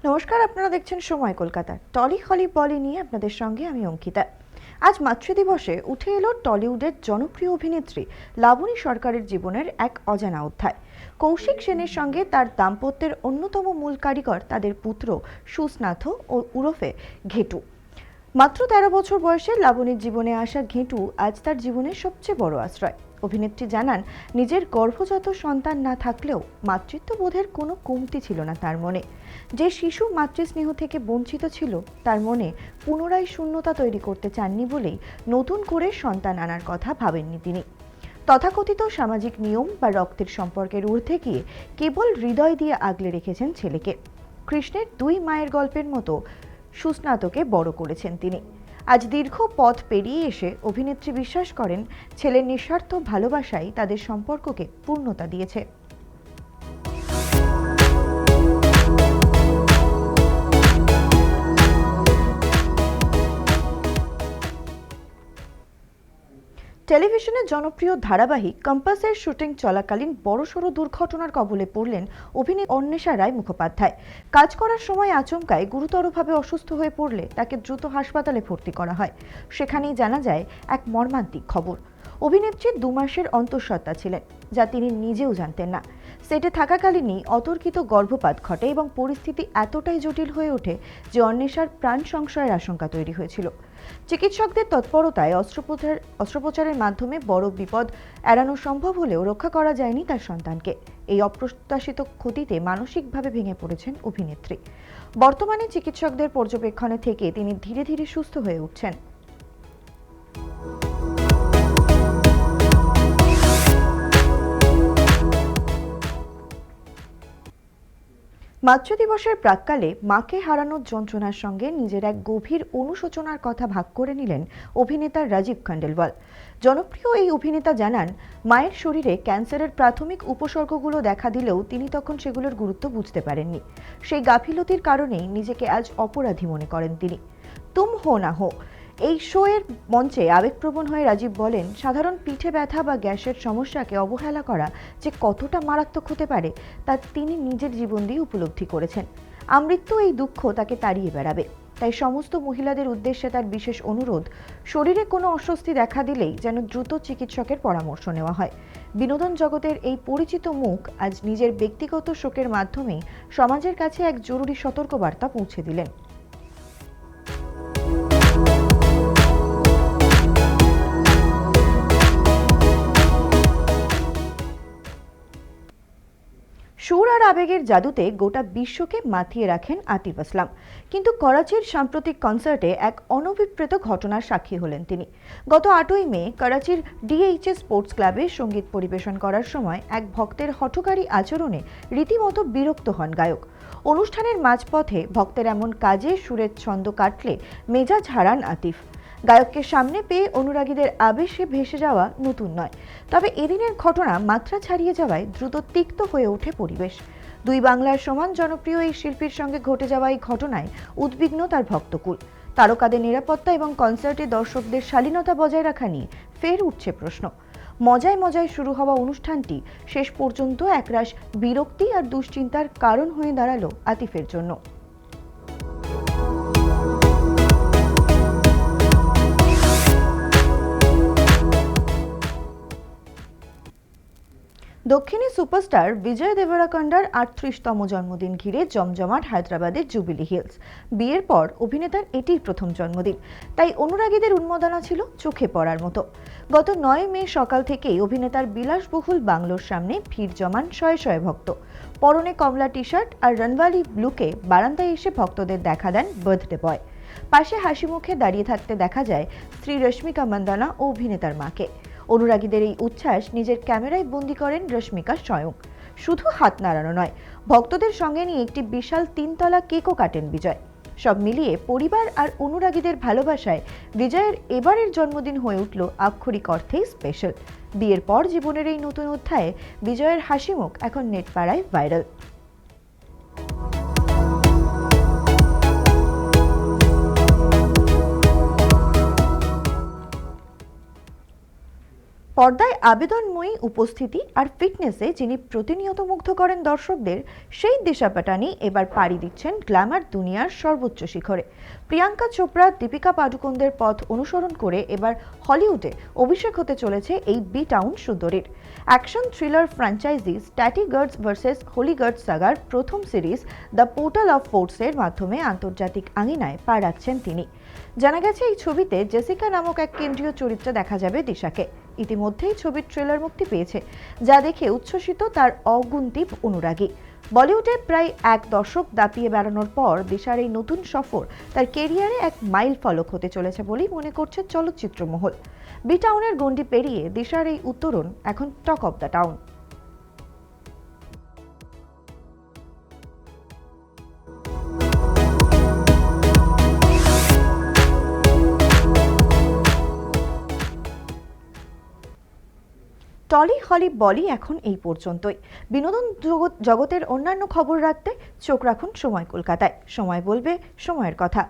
নমস্কার, আপনারা দেখছেন সময় কলকাতা। টলি হলি বলি নিয়ে আপনাদের সঙ্গে আমি অঙ্কিতা। আজ মাতৃদিবসে উঠে এলো টলিউডের জনপ্রিয় অভিনেত্রী লাবণী সরকারের জীবনের এক অজানা অধ্যায়। কৌশিক সেনের সঙ্গে তার দাম্পত্যের অন্যতম মূল কারিগর তাদের পুত্র সুস্নাথ ও উরফে ঘেটু। মাত্র ১৩ বছর বয়সে লাবণীর জীবনে আসা ঘেটু আজ তার জীবনের সবচেয়ে বড় আশ্রয়। অভিনেত্রী জানান, নিজের গর্ভজাত সন্তান না থাকলেও মাতৃত্ববোধের কোনো কমতি ছিল না তার মনে। যে শিশু মাতৃস্নেহ থেকে বঞ্চিত ছিল, তার মনে পুনরায় শূন্যতা তৈরি করতে চাননি বলেই নতুন করে সন্তান আনার কথা ভাবেননি তিনি। তথাকথিত সামাজিক নিয়ম বা রক্তের সম্পর্কের ঊর্ধ্বে গিয়ে কেবল হৃদয় দিয়ে আগলে রেখেছেন ছেলেকে। কৃষ্ণের দুই মায়ের গল্পের মতো সুস্নাতকে বড় করেছেন তিনি। আজ দীর্ঘ পথ পেরিয়ে এসে অভিনেত্রী বিশ্বাস করেন, ছেলের নিঃস্বার্থ ভালোবাসাই তাদের সম্পর্ককে পূর্ণতা দিয়েছে। টেলিভিশনের জনপ্রিয় ধারাবাহিক কম্পাসের শুটিং চলাকালীন বড়সড় দুর্ঘটনার কবলে পড়লেন অভিনেত্রী অন্বেষা রায় মুখোপাধ্যায়। কাজ করার সময় আচমকায় গুরুতরভাবে অসুস্থ হয়ে পড়লে তাকে দ্রুত হাসপাতালে ভর্তি করা হয়। সেখানেই জানা যায় এক মর্মান্তিক খবর। অভিনেত্রী ২ মাসের অন্তঃসত্ত্বা ছিলেন, যা তিনি নিজেও জানতেন না। সেটে থাকাকালীনই অতর্কিত গর্ভপাত ঘটে এবং পরিস্থিতি এতটাই জটিল হয়ে ওঠে যে অন্বেষার প্রাণ সংশয়ের আশঙ্কা তৈরি হয়েছিল। চিকিৎসকদের তৎপরতায় অস্ত্রোপচারের মাধ্যমে বড় বিপদ এড়ানো সম্ভব হলেও রক্ষা করা যায়নি তার সন্তানকে। এই অপ্রত্যাশিত ক্ষতিতে মানসিকভাবে ভেঙে পড়েছেন অভিনেত্রী। বর্তমানে চিকিৎসকদের পর্যবেক্ষণে থেকে তিনি ধীরে ধীরে সুস্থ হয়ে উঠছেন। মাতৃদিবসের প্রাক্কালে মাকে হারানোর যন্ত্রণার সঙ্গে নিজের এক গভীর অনুশোচনার কথা ভাগ করে নিলেন অভিনেতা রাজীব খান্ডেলওয়াল। জনপ্রিয় এই অভিনেতা জানান, মায়ের শরীরে ক্যান্সারের প্রাথমিক উপসর্গগুলো দেখা দিলেও তিনি তখন সেগুলোর গুরুত্ব বুঝতে পারেননি। সেই গাফিলতির কারণেই নিজেকে আজ অপরাধী মনে করেন তিনি। তুম হো না হো এই শো এর মঞ্চে আবেগপ্রবণ হয়ে রাজীব বলেন, সাধারণ পিঠে ব্যথা বা গ্যাসের সমস্যাকে অবহেলা করা যে কতটা মারাত্মক হতে পারে তা তিনি নিজের জীবন দিয়ে উপলব্ধি করেছেন। আমৃত্যু এই দুঃখ তাকে তাড়িয়ে বেড়াবে। তাই সমস্ত মহিলাদের উদ্দেশ্যে তার বিশেষ অনুরোধ, শরীরে কোনো অস্বস্তি দেখা দিলেই যেন দ্রুত চিকিৎসকের পরামর্শ নেওয়া হয়। বিনোদন জগতের এই পরিচিত মুখ আজ নিজের ব্যক্তিগত শোকের মাধ্যমেই সমাজের কাছে এক জরুরি সতর্কবার্তা পৌঁছে দিলেন। সুর আর আবেগের জাদুতে গোটা বিশ্বকে মাতিয়ে রাখেন আতিফ আসলাম। কিন্তু করাচির সাম্প্রতিক কনসার্টে এক অনভিপ্রেত ঘটনার সাক্ষী হলেন তিনি। গত ৮ই মে করাচির ডিএইচএস স্পোর্টস ক্লাবে সঙ্গীত পরিবেশন করার সময় এক ভক্তের হঠকারী আচরণে রীতিমতো বিরক্ত হন গায়ক। অনুষ্ঠানের মাঝপথে ভক্তের এমন কাজে সুরের ছন্দ কাটলে মেজাজ হারান আতিফ। গায়ককে সামনে পেয়ে অনুরাগীদের আবেশে ভেসে যাওয়া নতুন নয়, তবে এদিনের ঘটনা মাত্রা ছাড়িয়ে যাওয়ায় দ্রুত তিক্ত হয়ে ওঠে পরিবেশ। দুই বাংলার সমান জনপ্রিয় এই শিল্পীর সঙ্গে ঘটে যাওয়া এই ঘটনায় উদ্বিগ্ন তার ভক্তকুল। তারকাদের নিরাপত্তা এবং কনসার্টে দর্শকদের শালীনতা বজায় রাখা নিয়ে ফের উঠছে প্রশ্ন। মজায় মজায় শুরু হওয়া অনুষ্ঠানটি শেষ পর্যন্ত একরাশ বিরক্তি আর দুশ্চিন্তার কারণ হয়ে দাঁড়ালো আতিফের জন্য। দক্ষিণী সুপারস্টার বিজয় দেবরাকন্ডার ৩৮তম জন্মদিন ঘিরে জমজমাট হায়দ্রাবাদের জুবিলি হিলস। বিয়ের পর অভিনেতার এটিই প্রথম জন্মদিন, তাই অনুরাগীদের উন্মাদনা ছিল চোখে পড়ার মতো। গত ৯ মে সকাল থেকেই অভিনেতার বিলাসবহুল বাংলোর সামনে ভিড় জমান শয়ে শয়ে ভক্ত। পরনে কমলা টি শার্ট আর রনওয়ালি ব্লুকে বারান্দায় এসে ভক্তদের দেখা দেন বার্থডে বয়। পাশে হাসি মুখে দাঁড়িয়ে থাকতে দেখা যায় স্ত্রী রশ্মিকা মান্দানা ও অভিনেতার মাকে। অনুরাগীদের এই উচ্ছ্বাস নিজের ক্যামেরায় বন্দী করেন রশ্মিকা স্বয়ং। শুধু হাত নাড়ানো নয়, ভক্তদের সঙ্গে নিয়ে একটি বিশাল ৩তলা কেকও কাটেন বিজয়। সব মিলিয়ে পরিবার আর অনুরাগীদের ভালোবাসায় বিজয়ের এবারের জন্মদিন হয়ে উঠল আক্ষরিক অর্থেই স্পেশাল। বিয়ের পর জীবনের এই নতুন অধ্যায়ে বিজয়ের হাসিমুখ এখন নেট পাড়ায় ভাইরাল। পর্দায় আবেদনময়ী উপস্থিতি আর ফিটনেসে যিনি প্রতিনিয়ত মুগ্ধ করেন দর্শকদের, সেই দিশা পাটানি এবার পাড়ি দিচ্ছেন গ্ল্যামার দুনিয়ার সর্বোচ্চ শিখরে। প্রিয়াঙ্কা চোপড়া, দীপিকা পাডুকোনদের পথ অনুসরণ করে এবার হলিউডে অভিষেক হতে চলেছে এই বি টাউন সুন্দরীর। অ্যাকশন থ্রিলার ফ্র্যাঞ্চাইজি স্ট্যাটি গার্ডস ভার্সেস হোলি গার্ডস সাগার প্রথম সিরিজ দ্য পোর্টাল অফ ফোর্সের মাধ্যমে আন্তর্জাতিক আঙিনায় পা রাখছেন তিনি। জানা গেছে এই ছবিতে জেসিকা নামক এক কেন্দ্রীয় চরিত্রে দেখা যাবে দিশাকে। ইতিমধ্যেই ছবির ট্রেলার মুক্তি পেয়েছে, যা দেখে উচ্ছ্বসিত তার অগুন্তি অনুরাগী। বলিউডে প্রায় এক দশক দাপিয়ে বেড়ানোর পর দিশার এই নতুন সফর তার কেরিয়ারে এক মাইল ফলক হতে চলেছে বলেই মনে করছে চলচ্চিত্র মহল। বি টাউনের গণ্ডি পেরিয়ে দিশার এই উত্তরণ এখন talk of the town. Tolly Holly Bolly এখন এই পর্যন্তই। বিনোদন জগতের অন্যান্য খবর রাখতে চোখ রাখুন সময় কলকাতায়। সময় বলবে সময়ের কথা।